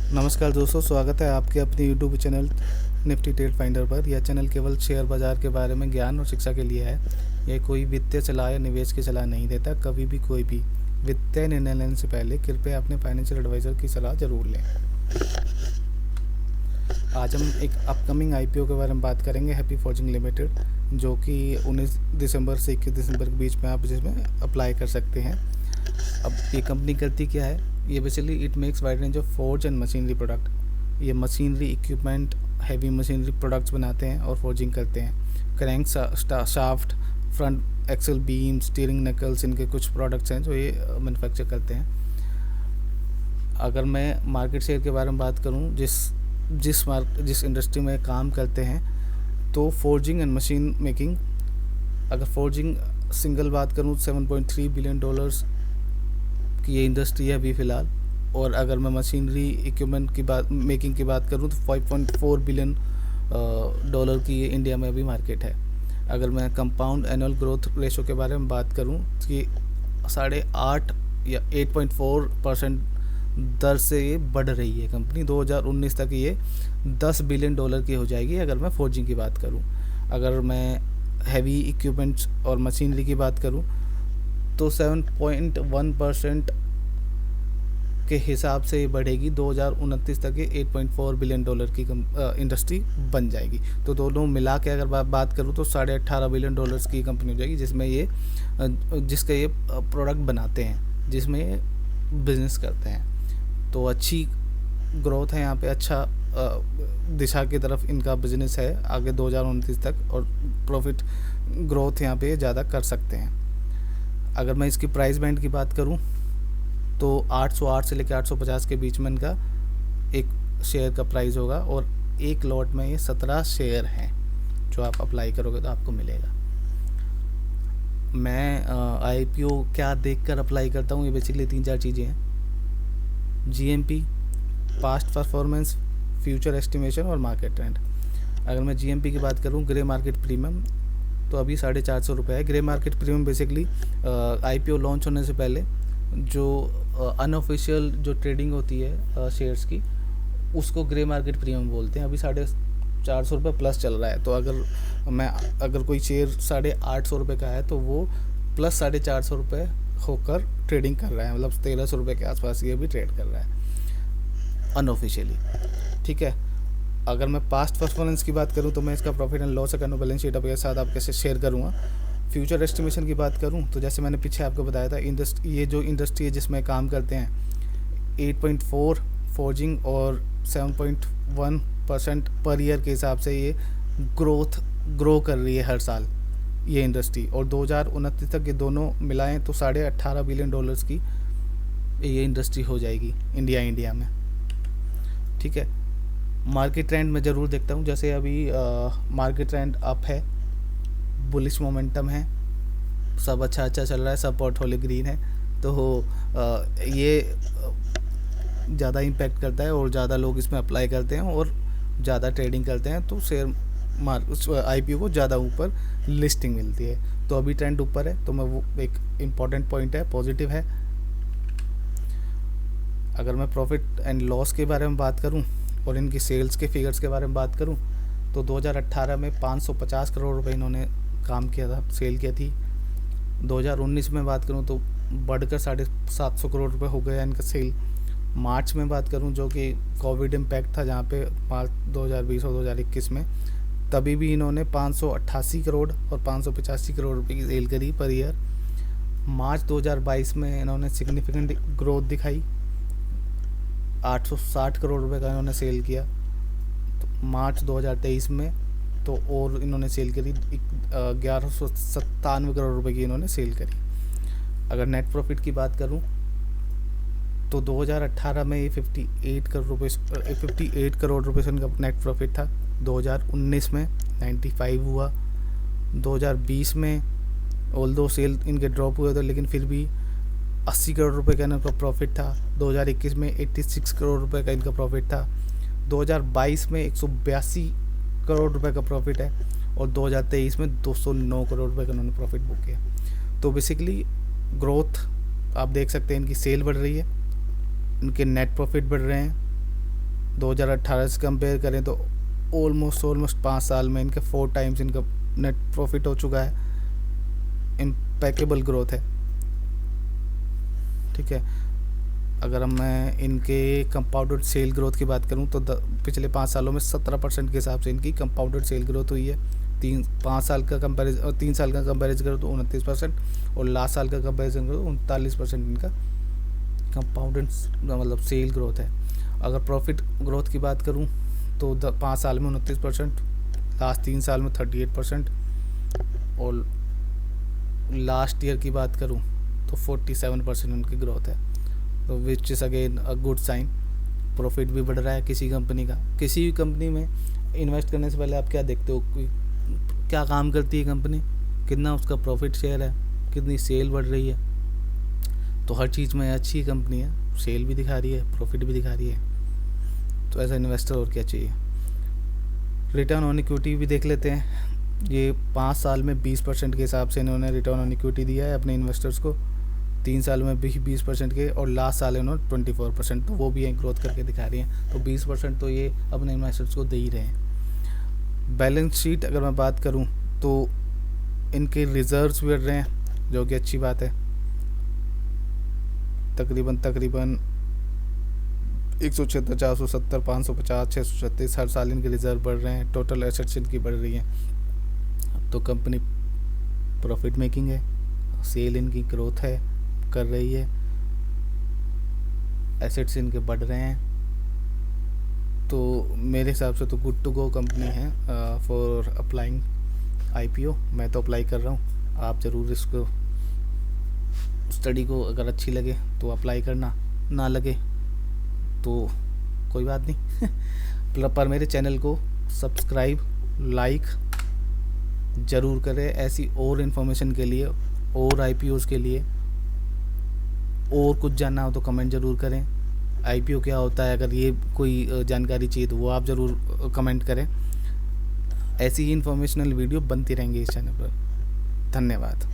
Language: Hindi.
नमस्कार दोस्तों, स्वागत है आपके अपने YouTube channel Nifty trade finder पर। यह चैनल केवल शेयर बाजार के बारे में ज्ञान और शिक्षा के लिए है। यह कोई वित्तीय सलाह या निवेश की सलाह नहीं देता। कभी भी कोई भी वित्तीय निर्णय लेने से पहले कृपया अपने फाइनेंशियल एडवाइज़र की सलाह ज़रूर लें। आज हम एक अपकमिंग आईपीओ के बारे में बात करेंगे, हैप्पी फॉर्जिंग लिमिटेड, जो कि 19 दिसंबर से 21 दिसंबर के बीच में आप जिसमें अप्लाई कर सकते हैं। अब ये कंपनी करती क्या है? ये basically it makes wide range of forge and machinery product. ये machinery equipment, heavy machinery products बनाते हैं और फोर्जिंग करते हैं। Crank shaft, front axle beam, steering knuckles, इनके कुछ प्रोडक्ट्स हैं जो ये मैन्युफैक्चर करते हैं। अगर मैं मार्केट शेयर के बारे में बात करूं, जिस इंडस्ट्री में काम करते हैं, तो फोर्जिंग एंड मशीन मेकिंग, अगर फोर्जिंग सिंगल बात करूं 7.3 बिलियन डॉलर्स की ये इंडस्ट्री है अभी फ़िलहाल। और अगर मैं मशीनरी इक्विपमेंट की मेकिंग की बात करूं तो 5.4 बिलियन डॉलर की ये इंडिया में अभी मार्केट है। अगर मैं कंपाउंड एनुअल ग्रोथ रेशो के बारे में बात करूं तो ये 8.5 या 8.4% दर से ये बढ़ रही है कंपनी। 2019 तक ये 10 बिलियन डॉलर की हो जाएगी अगर मैं फोर्जिंग की बात करूं। अगर मैं हैवी इक्विपमेंट्स और मशीनरी की बात करूं तो 7.1% के हिसाब से ये बढ़ेगी। 2029 तक ये 8.4 बिलियन डॉलर की इंडस्ट्री बन जाएगी। तो दोनों मिला के अगर बात करूँ तो 18.5 बिलियन डॉलर्स की कंपनी हो जाएगी, जिसका ये प्रोडक्ट बनाते हैं, जिसमें ये बिजनेस करते हैं। तो अच्छी ग्रोथ है यहाँ पे, अच्छा दिशा की तरफ इनका बिजनेस है आगे 2029 तक, और प्रॉफिट ग्रोथ यहाँ पे ज़्यादा कर सकते हैं। अगर मैं इसकी प्राइस बैंड की बात करूं तो 808 से लेकर 850 के बीच में इनका एक शेयर का प्राइस होगा, और एक लॉट में ये 17 शेयर हैं जो आप अप्लाई करोगे तो आपको मिलेगा। मैं आईपीओ क्या देखकर अप्लाई करता हूँ, ये बेसिकली 3-4 चीज़ें हैं: GMP, past performance, future estimation और मार्केट ट्रेंड। अगर मैं जीएमपी की बात करूँ, ग्रे मार्केट प्रीमियम, तो अभी 450 रुपये है। Grey market premium basically IPO launch होने से पहले जो अनऑफिशियल जो ट्रेडिंग होती है शेयर्स की, उसको ग्रे मार्केट प्रीमियम बोलते हैं। अभी 450 रुपये प्लस चल रहा है। तो अगर कोई शेयर 850 रुपये का है तो वो प्लस 450 रुपये होकर ट्रेडिंग कर रहा है, मतलब 1300 रुपये के आसपास ये भी ट्रेड कर रहा है अनऑफिशियली। ठीक है। अगर मैं पास्ट परफॉर्मेंस की बात करूं तो मैं इसका profit and loss account balance sheet आपके साथ आपके से शेयर करूंगा। फ्यूचर एस्टिमेशन की बात करूं तो जैसे मैंने पीछे आपको बताया था, ये जो इंडस्ट्री है जिसमें काम करते हैं, 8.4 फोर्जिंग और 7.1% पर ईयर के हिसाब से ये ग्रो कर रही है हर साल ये इंडस्ट्री। और 2029 तक ये दोनों मिलाएं तो 18.5 बिलियन डॉलर्स की ये इंडस्ट्री हो जाएगी इंडिया में। ठीक है। मार्केट ट्रेंड में ज़रूर देखता हूँ, जैसे अभी मार्केट ट्रेंड अप है, बुलिश मोमेंटम है, सब अच्छा चल रहा है, सब पोर्टफोलियो ग्रीन है। तो ये ज़्यादा इम्पैक्ट करता है और ज़्यादा लोग इसमें अप्लाई करते हैं और ज़्यादा ट्रेडिंग करते हैं, तो आईपीओ को ज़्यादा ऊपर लिस्टिंग मिलती है। तो अभी ट्रेंड ऊपर है, तो मैं वो एक इम्पॉर्टेंट पॉइंट है, पॉजिटिव है। अगर मैं प्रॉफिट एंड लॉस के बारे में बात करूं और इनकी सेल्स के फिगर्स के बारे में बात करूं तो 2018 में 550 करोड़ रुपए इन्होंने काम किया था, सेल किया थी। 2019 में बात करूं तो बढ़कर 750 करोड़ रुपए हो गया इनका सेल। मार्च में बात करूं, जो कि कोविड इम्पैक्ट था जहां पे मार्च 2020 और 2021 में, तभी भी इन्होंने 588 करोड़ और 585 करोड़ रुपए की सेल करी पर ईयर। मार्च 2022 में इन्होंने सिग्निफिकेंट ग्रोथ दिखाई, 860 करोड़ रुपए का इन्होंने सेल किया। तो मार्च 2023 में तो और इन्होंने सेल करी 1197 करोड़ रुपए की इन्होंने सेल करी। अगर नेट प्रॉफिट की बात करूं तो 2018 में ये 58 करोड़ रुपए से इनका नेट प्रॉफिट था। 2019 में 95 हुआ। 2020 में ऑल्दो सेल इनके ड्रॉप हुए थे, लेकिन फिर भी 80 करोड़ रुपए का इनका प्रॉफिट था। 2021 में 86 करोड़ रुपए का इनका प्रॉफिट था। 2022 में 182 करोड़ रुपए का प्रॉफिट है, और 2023 में 209 करोड़ रुपए का उन्होंने प्रॉफिट बुक किया। तो बेसिकली ग्रोथ आप देख सकते हैं, इनकी सेल बढ़ रही है, इनके नेट प्रॉफिट बढ़ रहे हैं, 2018 से कंपेयर करें तो ऑलमोस्ट 5 साल में इनके 4 टाइम्स इनका नेट प्रॉफिट हो चुका है। इम्पेकेबल ग्रोथ है, ठीक है। अगर मैं इनके कंपाउंडेड सेल ग्रोथ की बात करूं तो पिछले 5 सालों में 17% के हिसाब से इनकी कंपाउंडेड सेल ग्रोथ हुई है। 3 साल का कंपेरिजन और 3 साल का कंपेरिजन करो तो 29%, और लास्ट साल का कंपेरिजन करो तो 39% इनका कंपाउंडेड मतलब सेल ग्रोथ है। अगर प्रॉफिट ग्रोथ की बात करूं तो 5 साल में 29%, लास्ट 3 साल में 38%, और लास्ट ईयर की बात करूं तो 47% उनकी ग्रोथ है। तो which is again a good sign. Profit भी बढ़ रहा है किसी कंपनी का। किसी भी कंपनी में इन्वेस्ट करने से पहले आप क्या देखते हो, क्या काम करती है कंपनी, कितना उसका प्रॉफिट शेयर है, कितनी सेल बढ़ रही है। तो हर चीज़ में अच्छी कंपनी है, सेल भी दिखा रही है, प्रॉफिट भी दिखा रही है, तो एज ए इन्वेस्टर और क्या चाहिए। रिटर्न ऑन इक्विटी भी देख लेते हैं। ये 5 साल में 20% के हिसाब से इन्होंने रिटर्न ऑन इक्विटी दिया है अपने इन्वेस्टर्स को। 3 साल में भी 20% के, और लास्ट साल इन्होंने 24%, तो वो भी एक ग्रोथ करके दिखा रही हैं। तो 20% तो ये अपने इन्वेस्टर्स को दे ही रहे हैं। बैलेंस शीट अगर मैं बात करूं तो इनके रिजर्व्स बढ़ रहे हैं, जो कि अच्छी बात है। तकरीबन 176, 470, 550, 636 हर साल इनके रिजर्व बढ़ रहे हैं। टोटल एसेट्स इनकी बढ़ रही हैं। तो कंपनी प्रॉफिट मेकिंग है, सेल इनकी ग्रोथ है कर रही है, एसेट्स इनके बढ़ रहे हैं। तो मेरे हिसाब से तो गुड टू गो कंपनी है फॉर अप्लाइंग आईपीओ। मैं तो अप्लाई कर रहा हूँ, आप ज़रूर इसको स्टडी को अगर अच्छी लगे तो अप्लाई करना, ना लगे तो कोई बात नहीं पर मेरे चैनल को सब्सक्राइब लाइक ज़रूर करें। ऐसी और इन्फॉर्मेशन के लिए और आईपीओज़ के लिए और कुछ जानना हो तो कमेंट ज़रूर करें। आईपीओ क्या होता है, अगर ये कोई जानकारी चाहिए तो वो आप ज़रूर कमेंट करें। ऐसी ही इन्फॉर्मेशनल वीडियो बनती रहेंगी इस चैनल पर। धन्यवाद।